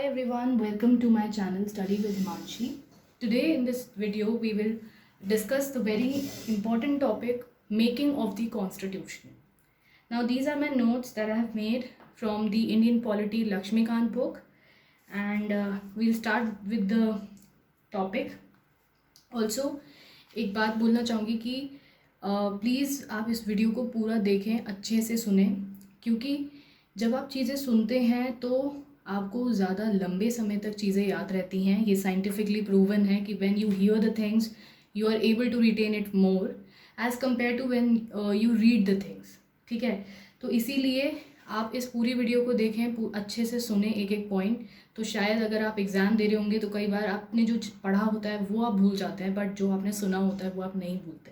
everyone, welcome to my channel Study with Himanshi. Today in this video we will discuss the very important topic making of the constitution. Now these are my notes that I have made from the Indian polity Lakshmikant book, and we'll start with the topic. Also एक बात बोलना चाहूँगी कि please आप इस video को पूरा देखें, अच्छे से सुने, क्योंकि जब आप चीज़ें सुनते हैं तो आपको ज़्यादा लंबे समय तक चीज़ें याद रहती हैं. ये साइंटिफिकली प्रूवन है कि when you hear the things you are able to retain it more as compare to when you read the things. ठीक है, तो इसीलिए आप इस पूरी वीडियो को देखें, अच्छे से सुने एक एक पॉइंट. तो शायद अगर आप एग्ज़ाम दे रहे होंगे तो कई बार आपने जो पढ़ा होता है वो आप भूल जाते हैं, बट जो आपने सुना होता है वो आप नहीं भूलते.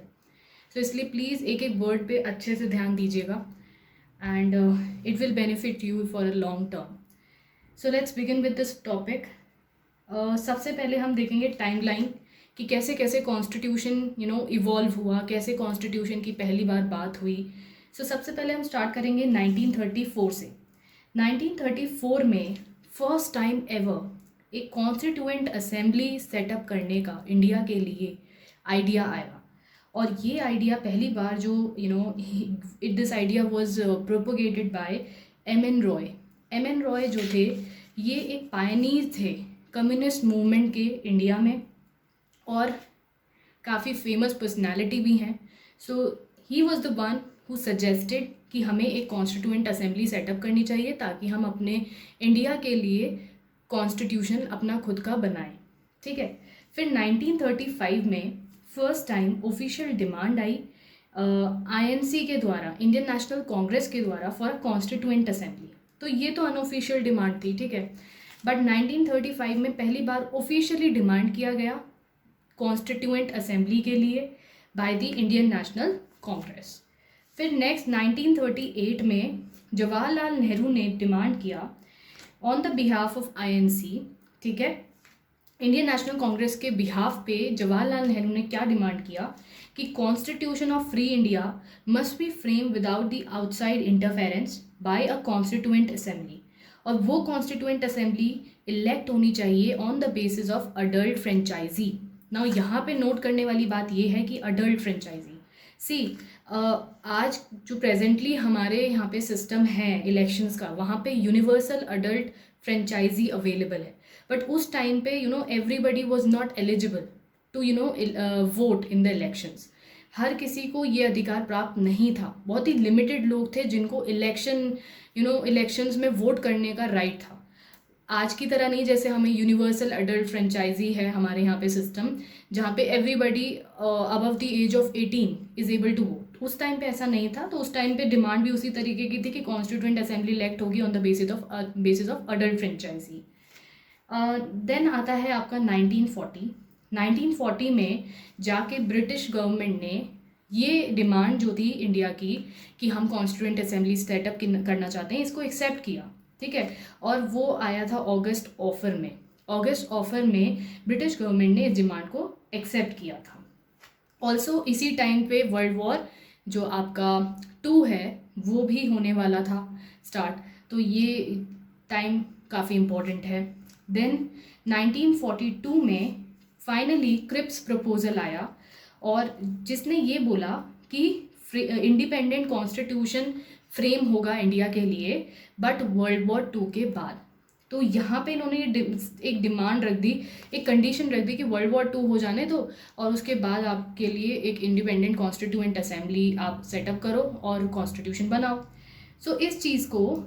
तो इसलिए प्लीज़ एक एक वर्ड पे अच्छे से ध्यान दीजिएगा, and it will benefit you for a long term. So let's begin with this topic. सबसे पहले हम देखेंगे टाइमलाइन कि कैसे कैसे कॉन्स्टिट्यूशन इवॉल्व हुआ, कैसे कॉन्स्टिट्यूशन की पहली बार बात हुई. सो सबसे पहले हम स्टार्ट करेंगे 1934 से. 1934 में फर्स्ट टाइम एवर एक कॉन्स्टिट्यूएंट असेंबली सेटअप करने का इंडिया के लिए आइडिया आया. और ये आइडिया पहली बार जो this idea was propagated bye M.N.. Roy. M.N.. Roy जो थे ये एक पायनियर थे कम्युनिस्ट मूवमेंट के इंडिया में, और काफ़ी फेमस पर्सनालिटी भी हैं. So he was the one who suggested कि हमें एक कॉन्स्टिट्यूएंट असेंबली सेटअप करनी चाहिए ताकि हम अपने इंडिया के लिए कॉन्स्टिट्यूशन अपना खुद का बनाएं. ठीक है, फिर 1935 में फर्स्ट टाइम ऑफिशियल डिमांड आई आईएनसी के द्वारा, इंडियन नेशनल कांग्रेस के द्वारा, फॉर कॉन्स्टिट्यूएंट असेंबली. तो ये तो अनऑफिशियल डिमांड थी, ठीक है, बट 1935 में पहली बार ऑफिशियली डिमांड किया गया कॉन्स्टिट्यूएंट असेंबली के लिए by the Indian national Congress. फिर नेक्स्ट 1938 में जवाहरलाल नेहरू ने डिमांड किया on the behalf of INC. ठीक है, इंडियन नेशनल कांग्रेस के बिहाफ पे जवाहरलाल नेहरू ने क्या डिमांड किया कि constitution of free India must be frame without the outside interference by a constituent assembly. और वो कॉन्स्टिट्यूएंट असेंबली इलेक्ट होनी चाहिए on the basis of adult franchise. Now यहाँ पे नोट करने वाली बात ये है कि अडल्ट फ्रेंचाइजी, सी आज जो प्रेजेंटली हमारे यहाँ पे सिस्टम है इलेक्शंस का, वहाँ पे यूनिवर्सल अडल्ट फ्रेंचाइजी अवेलेबल है, बट उस टाइम पे everybody was not eligible to vote in the elections. हर किसी को ये अधिकार प्राप्त नहीं था. बहुत ही लिमिटेड लोग थे जिनको इलेक्शंस में वोट करने का राइट था. आज की तरह नहीं जैसे हमें यूनिवर्सल अडल्ट फ्रेंचाइजी है हमारे यहाँ पे सिस्टम, जहाँ पे everybody above the age of 18 is able to vote. उस टाइम पे ऐसा नहीं था. तो उस टाइम पे डिमांड भी उसी तरीके की थी कि कॉन्स्टिट्यूएंट असेंबली इलेक्ट होगी on the basis of adult franchise. Then आता है आपका 1940. 1940 में जाके ब्रिटिश गवर्नमेंट ने ये डिमांड जो थी इंडिया की कि हम कॉन्स्टिट्यूएंट असेंबली सेटअप करना चाहते हैं, इसको एक्सेप्ट किया. ठीक है, और वो आया था अगस्त ऑफर में. अगस्त ऑफर में ब्रिटिश गवर्नमेंट ने इस डिमांड को एक्सेप्ट किया था. ऑल्सो इसी टाइम पे वर्ल्ड वॉर जो आपका 2 है वो भी होने वाला था स्टार्ट. तो ये टाइम काफ़ी इम्पोर्टेंट है. देन 1942 में फाइनली क्रिप्स प्रपोजल आया, और जिसने ये बोला कि इंडिपेंडेंट कॉन्स्टिट्यूशन फ्रेम होगा इंडिया के लिए, बट वर्ल्ड वॉर 2 के बाद. तो यहाँ पे इन्होंने एक डिमांड रख दी, एक कंडीशन रख दी कि वर्ल्ड वॉर 2 हो जाने दो और उसके बाद आपके लिए एक इंडिपेंडेंट कॉन्स्टिट्यूएंट असेंबली आप सेटअप करो और कॉन्स्टिट्यूशन बनाओ. सो इस चीज़ को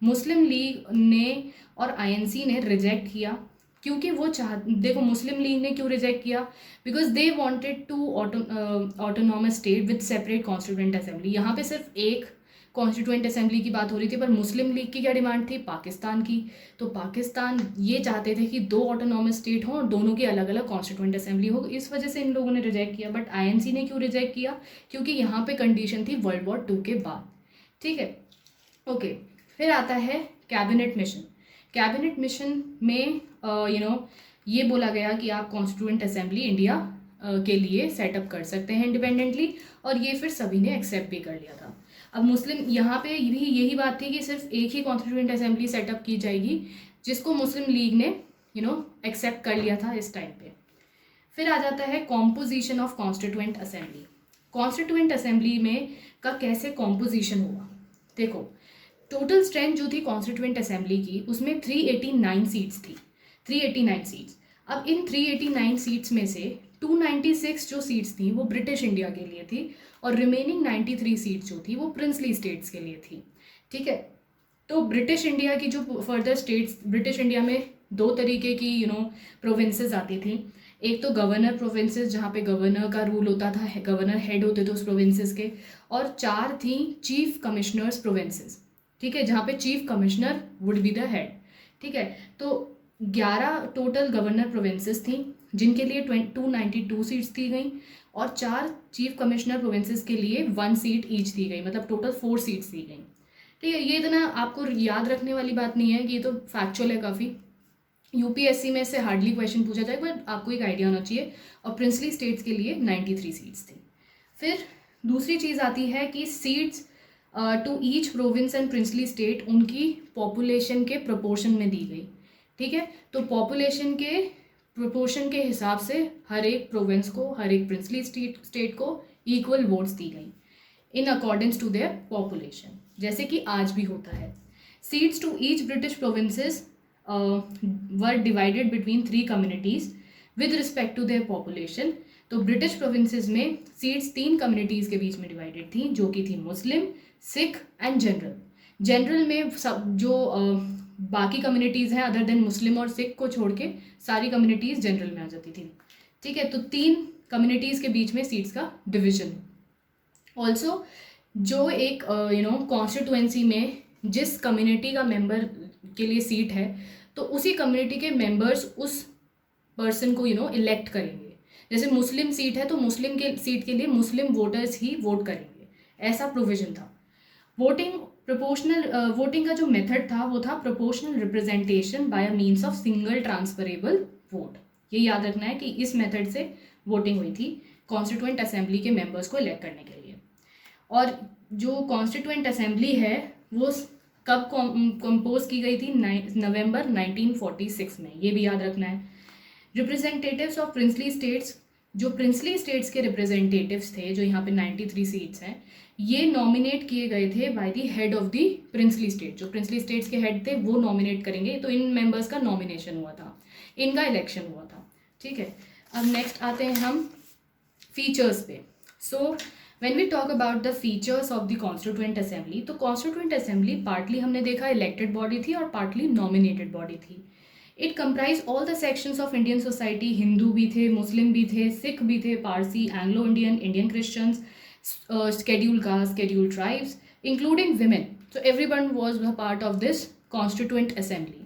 मुस्लिम लीग ने और आईएनसी ने रिजेक्ट किया, क्योंकि वो देखो मुस्लिम लीग ने क्यों रिजेक्ट किया, because they wanted to autonomous state with separate constituent assembly. यहाँ पे सिर्फ एक कॉन्स्टिट्यूएंट असेंबली की बात हो रही थी, पर मुस्लिम लीग की क्या डिमांड थी, पाकिस्तान की. तो पाकिस्तान ये चाहते थे कि 2 ऑटोनॉमस स्टेट हों और दोनों की अलग अलग कॉन्स्टिट्यूएंट असेंबली हो. इस वजह से इन लोगों ने रिजेक्ट किया. बट आईएनसी ने क्यों रिजेक्ट किया, क्योंकि यहाँ पे कंडीशन थी वर्ल्ड वॉर 2 के बाद. ठीक है, ओके. फिर आता है कैबिनेट मिशन. कैबिनेट मिशन में ये बोला गया कि आप कॉन्स्टिट्यूएंट असेंबली इंडिया के लिए सेटअप कर सकते हैं इंडिपेंडेंटली, और ये फिर सभी ने एक्सेप्ट भी कर लिया था. अब मुस्लिम यहाँ पे भी यही बात थी कि सिर्फ एक ही कॉन्स्टिट्यूएंट असेंबली सेटअप की जाएगी, जिसको मुस्लिम लीग ने एक्सेप्ट कर लिया था इस टाइम पे। फिर आ जाता है composition of constituent assembly. Constituent assembly में का कैसे कॉम्पोजिशन हुआ, देखो टोटल स्ट्रेंथ जो थी कॉन्स्टिट्यूएंट असेंबली की, उसमें 389 सीट्स थी, 389 सीट्स। अब इन 389 सीट्स में से 296 जो सीट्स थी वो ब्रिटिश इंडिया के लिए थी, और रिमेनिंग 93 सीट्स जो थी वो प्रिंसली स्टेट्स के लिए थी, ठीक है। तो ब्रिटिश इंडिया की जो फर्दर स्टेट्स, ब्रिटिश इंडिया में दो तरीके की प्रोविंसेस आती थी। एक तो गवर्नर प्रोविंसेस, जहाँ पे गवर्नर का रूल होता था, गवर्नर हेड होते थे उस प्रोविंसेस के, और 4 थी चीफ कमिश्नर्स प्रोविंसेस, ठीक है, जहाँ पे chief commissioner would be the head, ठीक है। तो 11 टोटल गवर्नर प्रोविंसेस थी, जिनके लिए 292 सीट्स दी गई, और 4 चीफ कमिश्नर प्रोविंसेस के लिए 1 सीट ईच दी गई, मतलब टोटल 4 सीट्स दी गई, ठीक है। ये इतना आपको याद रखने वाली बात नहीं है कि ये तो फैक्चुअल है काफ़ी, यूपीएससी में से हार्डली क्वेश्चन पूछा जाए, बट आपको एक आइडिया होना चाहिए। और प्रिंसली स्टेट्स के लिए 93 सीट्स थी। फिर दूसरी चीज़ आती है कि seats to each province and princely state उनकी पॉपुलेशन के प्रोपोर्शन में दी गई, ठीक है। तो पॉपुलेशन के प्रोपोर्शन के हिसाब से हर एक प्रोविंस को, हर एक प्रिंसली स्टेट को इक्वल वोट्स दी गई in accordings to their population, जैसे कि आज भी होता है। Seats to each British provinces were divided between 3 communities with respect to their population. तो ब्रिटिश प्रोविंसेस में सीट्स 3 कम्युनिटीज़ के बीच में डिवाइडेड थी, जो कि थी Muslim, Sikh and general. General में सब जो बाकी कम्युनिटीज़ हैं अदर देन मुस्लिम और सिख को छोड़ के सारी कम्युनिटीज़ जनरल में आ जाती थी, ठीक है। तो 3 कम्युनिटीज़ के बीच में सीट्स का डिविजन। ऑल्सो जो एक कॉन्स्टिट्यूएंसी में जिस कम्युनिटी का मेंबर के लिए सीट है, तो उसी कम्युनिटी के मेंबर्स उस पर्सन को इलेक्ट करेंगे। जैसे मुस्लिम सीट है तो मुस्लिम के सीट के लिए मुस्लिम वोटर्स ही वोट करेंगे, ऐसा प्रोविजन था। वोटिंग का जो मेथड था वो था proportional representation bye a means of single transferable vote. ये याद रखना है कि इस मेथड से वोटिंग हुई थी कॉन्स्टिट्यूएंट असेंबली के मेंबर्स को इलेक्ट करने के लिए। और जो कॉन्स्टिट्यूएंट असेंबली है वो कब कंपोज की गई थी, नवंबर 1946 में, ये भी याद रखना है। रिप्रेजेंटेटिव्स ऑफ प्रिंसली स्टेट्स, जो प्रिंसली स्टेट्स के रिप्रेजेंटेटिव्स थे, जो यहाँ पे 93 सीट्स हैं, ये नॉमिनेट किए गए थे by the head of the princely state. जो प्रिंसली स्टेट्स के हेड थे वो नॉमिनेट करेंगे, तो इन मेंबर्स का नॉमिनेशन हुआ था, इनका इलेक्शन हुआ था, ठीक है। अब नेक्स्ट आते हैं हम फीचर्स पे। सो when we talk about the features of the constituent assembly, तो constituent assembly partly हमने देखा elected body थी और partly nominated body थी। It comprised all the sections of Indian society, Hindu भी थे, मुस्लिम भी थे, सिख भी थे, Parsi, Anglo Indian, Indian Christians, scheduled caste, scheduled tribes, including women. So everyone was a part of this constituent assembly.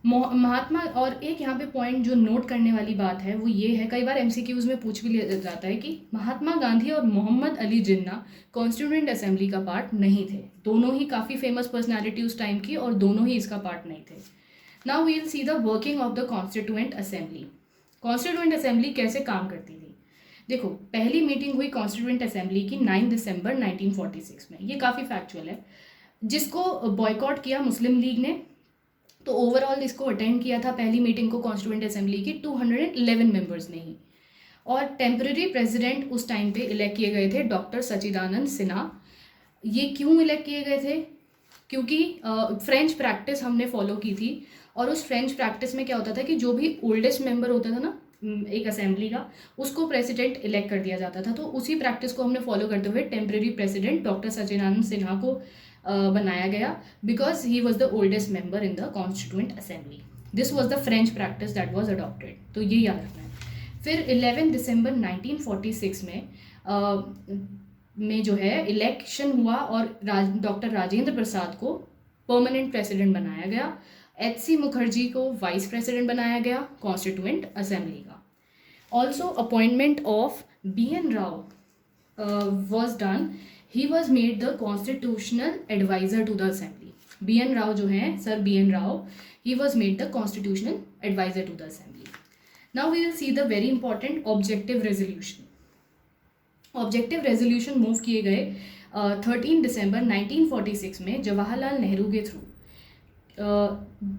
महात्मा, और एक यहाँ पे पॉइंट जो नोट करने वाली बात है वो ये है, कई बार एमसीक्यूज में पूछ भी लिया जाता है कि महात्मा गांधी और मोहम्मद अली जिन्ना कॉन्स्टिट्यूएंट असेंबली का पार्ट नहीं थे। दोनों ही काफ़ी फेमस पर्सनालिटी उस टाइम की, और दोनों ही इसका पार्ट नहीं थे। Now we will see the working of the constituent assembly. Constituent assembly कैसे काम करती थी, देखो पहली मीटिंग हुई कॉन्स्टिट्यूएंट असेंबली की 9 दिसंबर 1946 में, ये काफ़ी फैक्चुअल है, जिसको बॉयकॉट किया मुस्लिम लीग ने। तो ओवरऑल इसको अटेंड किया था पहली मीटिंग को कॉन्स्टिट्यूएंट असेंबली की 211 मेंबर्स ने ही। और टेम्पररी प्रेसिडेंट उस टाइम पे इलेक्ट किए गए थे डॉक्टर सच्चिदानंद सिन्हा। ये क्यों इलेक्ट किए गए थे, क्योंकि फ्रेंच प्रैक्टिस हमने फॉलो की थी, और उस फ्रेंच प्रैक्टिस में क्या होता था कि जो भी ओल्डेस्ट मेंबर होता था ना एक असेंबली का, उसको प्रेसिडेंट इलेक्ट कर दिया जाता था। तो उसी प्रैक्टिस को हमने फॉलो करते हुए टेम्पररी प्रेसिडेंट डॉक्टर सच्चिदानंद सिन्हा को बनाया गया, because he was the oldest member in the constituent assembly. This was the French practice that was adopted, तो ये याद रखना है। फिर 11 दिसंबर 1946 में जो है इलेक्शन हुआ, और डॉक्टर राजेंद्र प्रसाद को परमानेंट प्रेसिडेंट बनाया गया, एच.सी. मुखर्जी को वाइस प्रेसिडेंट बनाया गया कॉन्स्टिट्यूएंट असेंबली का। Also appointment of B.N. Rao was done. He was made the constitutional advisor to the assembly. B.N. Rao जो हैं, Sir B.N. Rao, he was made the constitutional advisor to the assembly. Now we will see the very important objective resolution. Objective resolution move किए गए 13 दिसंबर 1946 में जवाहरलाल नेहरू के through.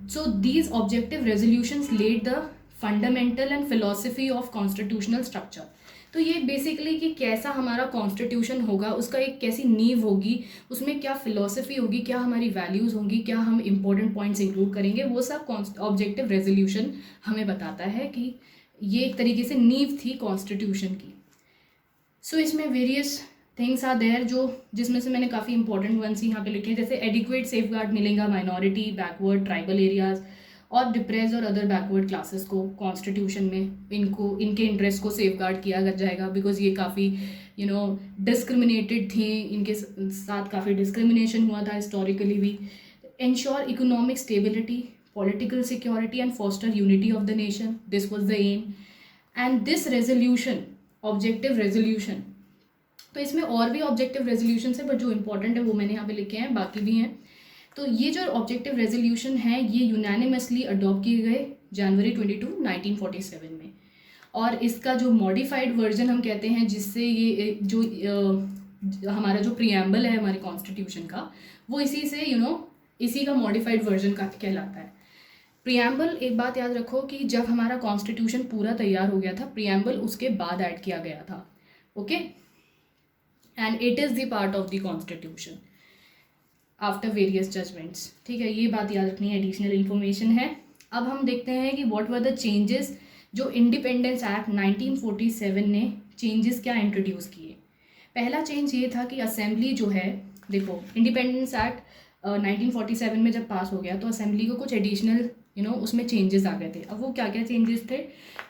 So these objective resolutions laid the fundamental and philosophy of constitutional structure. तो ये basically कि कैसा हमारा constitution होगा, उसका एक कैसी नींव होगी, उसमें क्या फिलॉसफी होगी, क्या हमारी वैल्यूज़ होंगी, क्या हम इंपॉर्टेंट पॉइंट्स इंक्लूड करेंगे, वो सब ऑब्जेक्टिव रेजोल्यूशन हमें बताता है कि ये एक तरीके से नींव थी कॉन्स्टिट्यूशन की. सो इसमें वेरियस थिंग्स आर देयर जिसमें से मैंने काफ़ी इंपॉर्टेंट वंस यहाँ पे लिखे हैं, जैसे एडिक्वेट सेफ गार्ड मिलेगा माइनॉरिटी, बैकवर्ड, ट्राइबल एरियाज़ और डिप्रेस और अदर बैकवर्ड क्लासेस को कॉन्स्टिट्यूशन में इनके इंटरेस्ट को सेफ गार्ड किया जाएगा, बिकॉज ये काफ़ी डिस्क्रिमिनेटेड थे, इनके साथ काफ़ी डिस्क्रिमिनेशन हुआ था हिस्टोरिकली भी. Ensure economic stability, political security and foster unity of the nation, this was the aim. And this resolution, objective resolution, तो इसमें और भी ऑब्जेक्टिव रेजोल्यूशन है, बट जो इंपॉर्टेंट है वो मैंने यहाँ पे लिखे हैं, बाकी भी हैं. तो ये जो ऑब्जेक्टिव रेजोल्यूशन है ये यूनानिमसली अडॉप्ट किए गए जनवरी 22, 1947 में. और इसका जो मॉडिफाइड वर्जन हम कहते हैं, जिससे ये जो हमारा जो प्रीएम्बल है हमारे कॉन्स्टिट्यूशन का, वो इसी से इसी का मॉडिफाइड वर्जन का कहलाता है. प्रीएम्बल, एक बात याद रखो कि जब हमारा कॉन्स्टिट्यूशन पूरा तैयार हो गया था, प्रीएम्बल उसके बाद ऐड किया गया था. Okay, and it is the part of the constitution after various judgements. ठीक है, ये बात याद रखनी है, एडिशनल इन्फॉर्मेशन है. अब हम देखते हैं कि व्हाट वर द चेंजेस जो इंडिपेंडेंस एक्ट 1947 ने चेंजेस क्या इंट्रोड्यूस किए. पहला चेंज ये था कि असेंबली जो है, देखो इंडिपेंडेंस एक्ट 1947 में जब पास हो गया तो असेंबली को कुछ एडिशनल उसमें चेंजेस आ गए थे. अब वो क्या क्या चेंजेस थे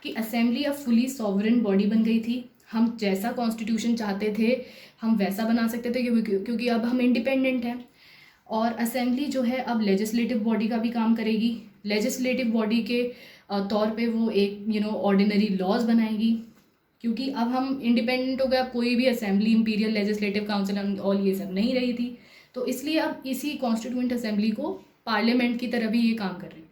कि असेंबली अब फुली सॉवरेन बॉडी बन गई थी. हम जैसा कॉन्स्टिट्यूशन चाहते थे हम वैसा बना सकते थे, क्योंकि अब हम इंडिपेंडेंट हैं. और असेंबली जो है अब लेजिस्लेटिव बॉडी का भी काम करेगी. लेजिस्लेटिव बॉडी के तौर पे वो एक ऑर्डिनरी लॉज बनाएगी, क्योंकि अब हम इंडिपेंडेंट हो गए. अब कोई भी असेंबली, इंपीरियल लेजिस्लेटिव काउंसिल और ये सब नहीं रही थी, तो इसलिए अब इसी कॉन्स्टिट्यूएंट असेंबली को पार्लियामेंट की तरह भी ये काम कर रही है.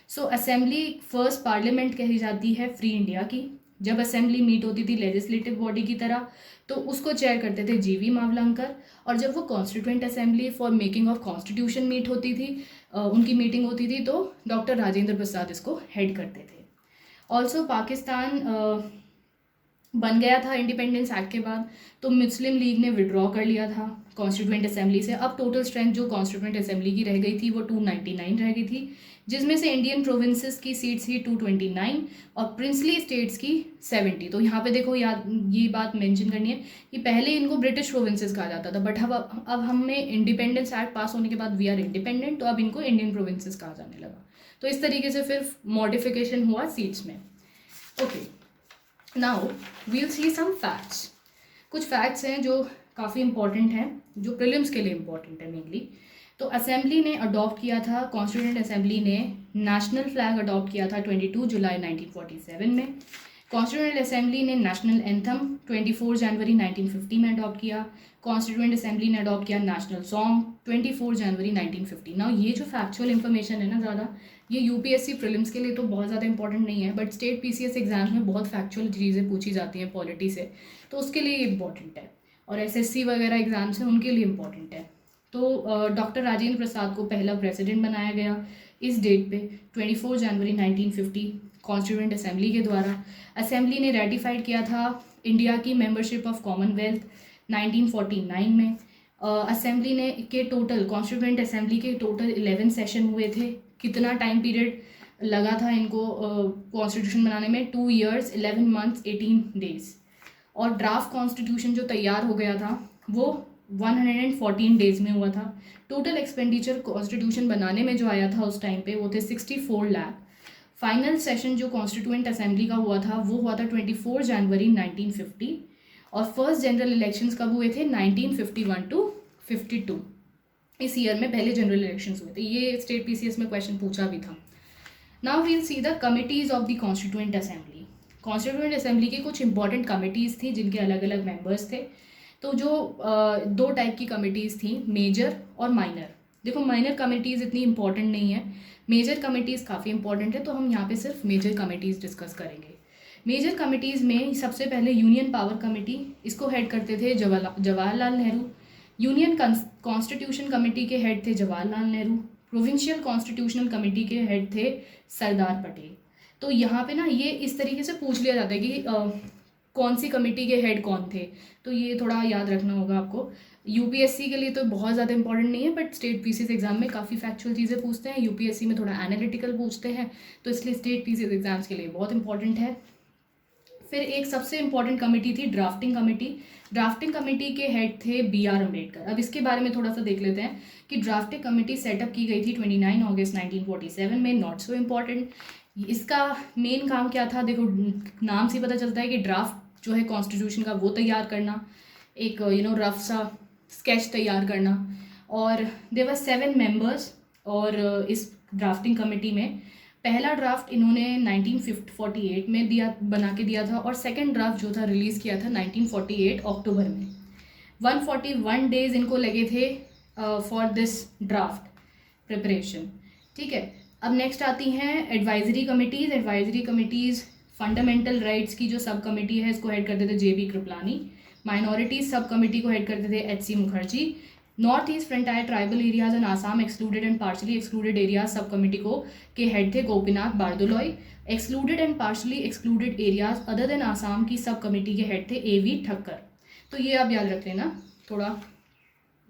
सो असेंबली फर्स्ट पार्लियामेंट कही जाती है फ्री इंडिया की. जब असेंबली मीट होती थी लेजिस्लेटिव बॉडी की तरह, तो उसको चेयर करते थे जीवी मावलंकर. और जब वो constituent assembly for making of constitution meet होती थी, उनकी मीटिंग होती थी, तो डॉक्टर राजेंद्र प्रसाद इसको हेड करते थे. ऑल्सो पाकिस्तान बन गया था इंडिपेंडेंस एक्ट के बाद, तो मुस्लिम लीग ने विड्रॉ कर लिया था कॉन्स्टिट्यूएंट असेंबली से. अब टोटल स्ट्रेंथ जो कॉन्स्टिट्यूएंट असेंबली की रह गई थी वो 299 रह गई थी, जिसमें से इंडियन प्रोविंसेस की सीट्स थी 229 और प्रिंसली स्टेट्स की 70. तो यहाँ पे देखो, याद ये बात मेंशन करनी है कि पहले इनको ब्रिटिश प्रोविंसेस कहा जाता था, बट अब हमें इंडिपेंडेंस एक्ट पास होने के बाद वी आर इंडिपेंडेंट, तो अब इनको इंडियन प्रोविंसेस कहा जाने लगा. तो इस तरीके से फिर मॉडिफिकेशन हुआ सीट्स में. ओके, नाउ वील सी सम फैक्ट्स. कुछ फैक्ट्स हैं जो काफ़ी इंपॉर्टेंट हैं, जो प्रीलिम्स के लिए इंपॉर्टेंट है मेनली. तो असेंबली ने अडॉप्ट किया था, कॉन्स्टिट्यूएंट असेंबली ने नेशनल फ्लैग अडॉप्ट किया था 22 जुलाई 1947 में. कॉन्स्टिट्यूएंट असेंबली ने नेशनल एंथम 24 जनवरी 1950 में अडॉप्ट किया. कॉन्स्टिट्यूएंट असेंबली ने अडॉप्ट किया नेशनल सॉन्ग 24 जनवरी 1950. नाउ ये जो फैक्चुअल इन्फॉर्मेशन है ना, ज़्यादा ये यूपीएससी प्रीलिम्स के लिए तो बहुत ज़्यादा इंपॉर्टेंट नहीं है, बट स्टेट पीसीएस एग्जाम्स में बहुत फैक्चुअल चीज़ें पूछी जाती हैं पॉलिटी से, तो उसके लिए इंपॉर्टेंट है. और एसएससी वगैरह एग्जाम्स हैं उनके लिए इंपॉर्टेंट है. तो डॉक्टर राजेंद्र प्रसाद को पहला प्रेसिडेंट बनाया गया इस डेट पे 24 जनवरी 1950 कॉन्स्टिट्यूएंट असेंबली के द्वारा. असेंबली ने रेटिफाइड किया था इंडिया की मेंबरशिप ऑफ कॉमनवेल्थ 1949 में. असेंबली ने के टोटल कॉन्स्टिट्यूएंट असेंबली के टोटल 11 सेशन हुए थे. कितना टाइम पीरियड लगा था इनको कॉन्स्टिट्यूशन बनाने में? 2 years 11 months 18 days. और ड्राफ्ट कॉन्स्टिट्यूशन जो तैयार हो गया था वो 114 डेज में हुआ था. टोटल एक्सपेंडिचर कॉन्स्टिट्यूशन बनाने में जो आया था उस टाइम पे वो थे 64 लाख. फाइनल सेशन जो कॉन्स्टिट्यूएंट असेंबली का हुआ था वो हुआ था 24 जनवरी 1950. और फर्स्ट जनरल इलेक्शंस कब हुए थे? 1951 to 52. इस ईयर में पहले जनरल इलेक्शंस हुए थे. ये स्टेट पीसीएस में क्वेश्चन पूछा भी था. Now we'll see the committees of the constituent assembly. Constituent assembly की कुछ इंपॉर्टेंट कमिटीज़ थी जिनके अलग अलग मेंबर्स थे. तो जो 2 टाइप की कमिटीज़ थी, मेजर और माइनर. देखो माइनर कमिटीज़ इतनी इंपॉर्टेंट नहीं है, मेजर कमिटीज़ काफ़ी इंपॉर्टेंट है, तो हम यहाँ पे सिर्फ मेजर कमिटीज़ डिस्कस करेंगे. मेजर कमिटीज़ में सबसे पहले यूनियन पावर कमेटी, इसको हेड करते थे Jawaharlal Nehru. Union constitution committee के हेड थे Jawaharlal Nehru, provincial constitutional committee के हेड थे सरदार पटेल। तो यहाँ पे ना ये इस तरीके से पूछ लिया जाता है कि कौन सी कमेटी के हेड कौन थे, तो ये थोड़ा याद रखना होगा आपको। यूपीएससी के लिए तो बहुत ज़्यादा इंपॉर्टेंट नहीं है, बट स्टेट पीसीएस एग्जाम में काफ़ी फैक्चुअल चीज़ें पूछते हैं, यूपीएससी में थोड़ा एनालिटिकल पूछते हैं, तो इसलिए स्टेट पीसीएस एग्जाम्स के लिए बहुत इंपॉर्टेंट है। फिर एक सबसे इंपॉर्टेंट कमेटी थी ड्राफ्टिंग कमेटी। ड्राफ्टिंग कमेटी के हेड थे बी आर अम्बेडकर। अब इसके बारे में थोड़ा सा देख लेते हैं कि ड्राफ्टिंग कमेटी सेटअप की गई थी 29 अगस्त 1947 में। Not so important. इसका मेन काम क्या था, देखो नाम से पता चलता है कि ड्राफ्ट जो है कॉन्स्टिट्यूशन का वो तैयार करना, एक रफ सा स्केच तैयार करना। और देयर वर 7 मेंबर्स, और इस ड्राफ्टिंग कमेटी में पहला ड्राफ्ट इन्होंने 1948 में बना के दिया था, और सेकंड ड्राफ्ट जो था रिलीज़ किया था 1948 अक्टूबर में। 141 डेज इनको लगे थे फॉर दिस ड्राफ्ट प्रिपरेशन। ठीक है, अब नेक्स्ट आती हैं advisory committees. Advisory committees fundamental rights की जो सब कमेटी है इसको हेड करते थे JB Kripalani. Minorities sub committee को हेड करते थे HC Mukherjee. North east frontier tribal areas and Assam excluded and partially excluded areas sub committee को के हेड थे Gopinath Bordoloi. Excluded and partially excluded areas other than Assam की सब कमेटी के हेड थे AV ठक्कर। तो ये आप याद रख लेना, थोड़ा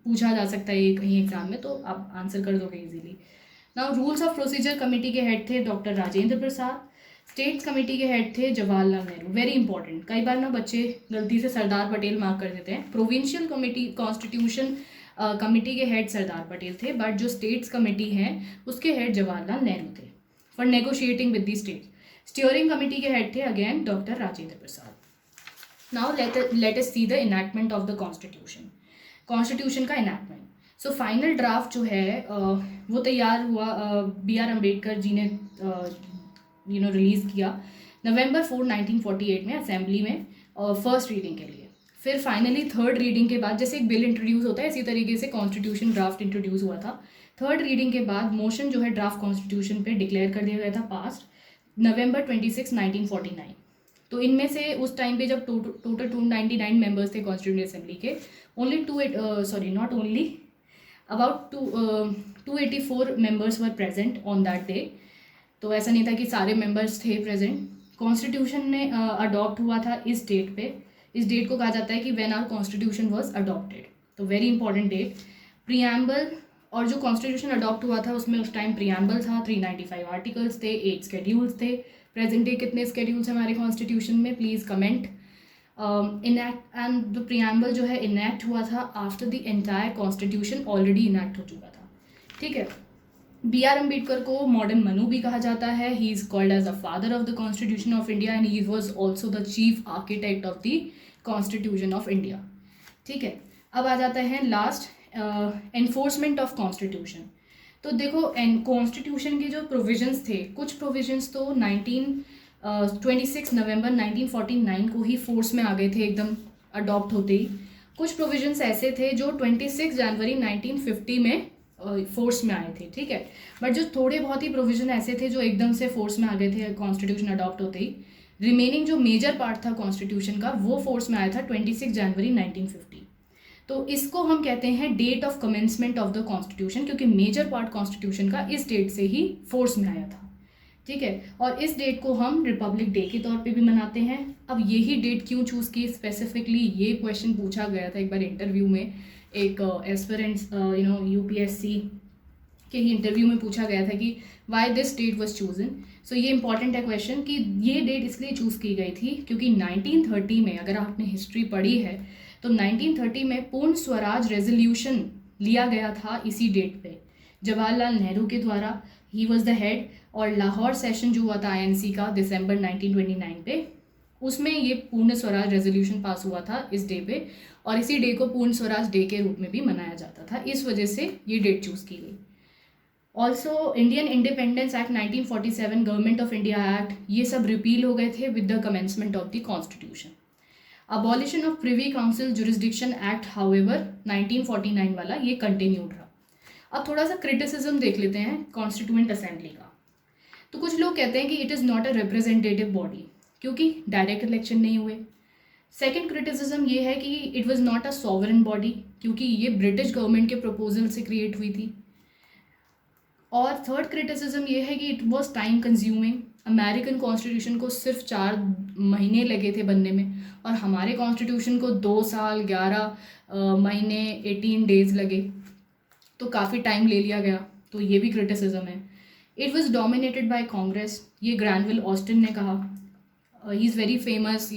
पूछा जा सकता है ये कहीं एग्जाम में, तो आप आंसर कर दोगे easily. Now rules of procedure committee के हेड थे doctor Rajendra Prasad. States committee के हेड थे जवाहरलाल नेहरू। वेरी इंपॉर्टेंट, कई बार ना बच्चे गलती से सरदार पटेल मार्क कर देते हैं। प्रोविंशियल कमेटी कॉन्स्टिट्यूशन कमेटी के हेड सरदार पटेल थे, बट जो स्टेट्स कमेटी हैं उसके हेड जवाहरलाल नेहरू थे for negotiating with the states. Steering committee के हेड थे again doctor Rajendra Prasad. Now let us see the enactment of the constitution. Constitution का इनैक्टमेंट, सो फाइनल ड्राफ्ट जो है वो तैयार हुआ, BR अम्बेडकर जी ने रिलीज़ किया नवंबर 4, 1948 में असेंबली में फर्स्ट रीडिंग के लिए। फिर फाइनली थर्ड रीडिंग के बाद, जैसे एक बिल इंट्रोड्यूस होता है इसी तरीके से कॉन्स्टिट्यूशन ड्राफ्ट इंट्रोड्यूस हुआ था। थर्ड रीडिंग के बाद मोशन जो है ड्राफ्ट कॉन्स्टिट्यूशन पे डिक्लेयर कर दिया गया था पास्ट नवंबर 26, 1949। तो इनमें से उस टाइम पे जब टोटल 299 मेंबर्स थे कॉन्स्टिट्यूंट असेंबली के, about 284 members were present on that day. तो ऐसा नहीं था कि सारे मेंबर्स थे प्रेजेंट। कॉन्स्टिट्यूशन ने अडॉप्ट हुआ था इस डेट पे। इस डेट को कहा जाता है कि when our constitution was adopted, तो वेरी इंपॉर्टेंट डेट। प्रियम्बल, और जो कॉन्स्टिट्यूशन अडॉप्ट हुआ था उसमें उस टाइम प्रियम्बल था, 395 आर्टिकल्स थे, 8 स्केड्यूल्स थे। प्रेजेंट डे कितने स्केड्यूल्स हैं हमारे कॉन्स्टिट्यूशन में, please comment. Enact and the preamble जो है इनैक्ट हुआ था after the entire constitution already enact हो चुका था। ठीक है, BR अम्बेडकर को मॉडर्न मनु भी कहा जाता है। He is called as the father of the constitution of India and he was also the chief architect of the constitution of India. ठीक है, अब आ जाता है लास्ट, एनफोर्समेंट ऑफ कॉन्स्टिट्यूशन। तो देखो कॉन्स्टिट्यूशन के जो प्रोविजंस थे, कुछ प्रोविजंस तो 26 नवंबर 1949 को ही फोर्स में आ गए थे एकदम अडॉप्ट होते ही। कुछ प्रोविजंस ऐसे थे जो 26 जनवरी 1950 में फोर्स में आए थे। ठीक है, बट जो थोड़े बहुत ही प्रोविजन ऐसे थे जो एकदम से फोर्स में आ गए थे कॉन्स्टिट्यूशन अडॉप्ट होते ही। रिमेनिंग जो मेजर पार्ट था कॉन्स्टिट्यूशन का वो फोर्स में आया था 26 जनवरी 1950। तो इसको हम कहते हैं date of commencement of the constitution, क्योंकि मेजर पार्ट कॉन्स्टिट्यूशन का इस डेट से ही फोर्स में आया था। ठीक है, और इस डेट को हम रिपब्लिक डे के तौर पे भी मनाते हैं। अब यही डेट क्यों चूज़ की स्पेसिफिकली, ये क्वेश्चन पूछा गया था एक बार इंटरव्यू में। एक एस्पिरेंट्स UPSC के ही इंटरव्यू में पूछा गया था कि why this date was chosen. So ये इंपॉर्टेंट है क्वेश्चन कि ये डेट इसलिए चूज़ की गई थी क्योंकि 1930 में, अगर आपने हिस्ट्री पढ़ी है तो 1930 में पूर्ण स्वराज रेजोल्यूशन लिया गया था इसी डेट पे जवाहरलाल नेहरू के द्वारा। He was the head. और लाहौर सेशन जो हुआ था INC का दिसंबर 1929 पे, उसमें ये पूर्ण स्वराज रेजोल्यूशन पास हुआ था इस डे पे, और इसी डे को पूर्ण स्वराज डे के रूप में भी मनाया जाता था। इस वजह से ये डेट चूज़ की गई। Also Indian independence act 1947, government of India act, ये सब रिपील हो गए थे with the commencement of the constitution. Abolition of privy council jurisdiction act however 1949 वाला ये कंटिन्यूड रहा। अब थोड़ा सा क्रिटिसिज्म देख लेते हैं कॉन्स्टिट्यूएंट असेंबली का। तो कुछ लोग कहते हैं कि it is not a representative body, क्योंकि डायरेक्ट इलेक्शन नहीं हुए, सेकेंड क्रिटिसिज्म ये है कि it was not a sovereign body, क्योंकि ये ब्रिटिश गवर्नमेंट के प्रपोजल से क्रिएट हुई थी। और थर्ड क्रिटिसिज्म ये है कि it was time consuming. American constitution को सिर्फ 4 महीने लगे थे बनने में, और हमारे कॉन्स्टिट्यूशन को 2 साल 11 महीने 18 डेज लगे, तो काफ़ी टाइम ले लिया गया। तो ये भी क्रिटिसिज्म है। It was dominated by Congress, ये ग्रैनविल ऑस्टिन ने कहा। He is very famous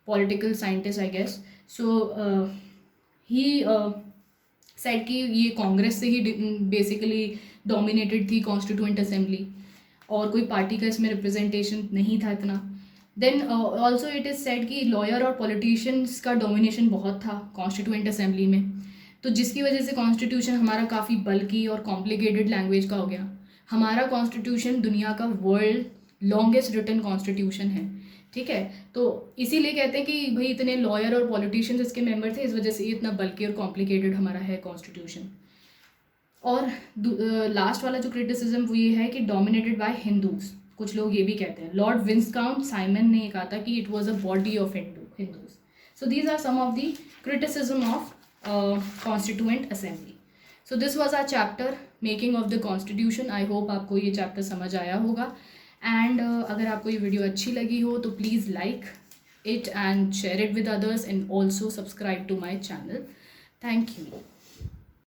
political scientist I guess. So he said कि ये कांग्रेस से ही बेसिकली डोमिनेटेड थी कॉन्स्टिट्यूएंट असेंबली, और कोई पार्टी का इसमें रिप्रेजेंटेशन नहीं था इतना। Then also it is said कि लॉयर और पॉलिटिशियंस का डोमिनेशन बहुत था कॉन्स्टिट्यूएंट असेंबली में, तो जिसकी वजह से कॉन्स्टिट्यूशन हमारा काफ़ी बल्कि और कॉम्प्लिकेटेड लैंग्वेज का हो गया। हमारा कॉन्स्टिट्यूशन दुनिया का वर्ल्ड लॉन्गेस्ट रिटन कॉन्स्टिट्यूशन है, ठीक है। तो इसीलिए कहते हैं कि भाई इतने लॉयर और पॉलिटिशियंस इसके मेंबर थे, इस वजह से ये इतना बल्कि और कॉम्प्लिकेटेड हमारा है कॉन्स्टिट्यूशन। और लास्ट वाला जो क्रिटिसिज्म वो ये है कि डोमिनेटेड बाय हिंदूज। कुछ लोग ये भी कहते हैं, लॉर्ड विंसकाउंट साइमन ने कहा था कि it was a body of Hindus. So these are some of the criticism of constituent assembly. So this was our chapter making of the constitution. I hope आपको ये चैप्टर समझ आया होगा। एंड अगर आपको ये वीडियो अच्छी लगी हो तो please like it and share it with others, and also subscribe to my channel. Thank you.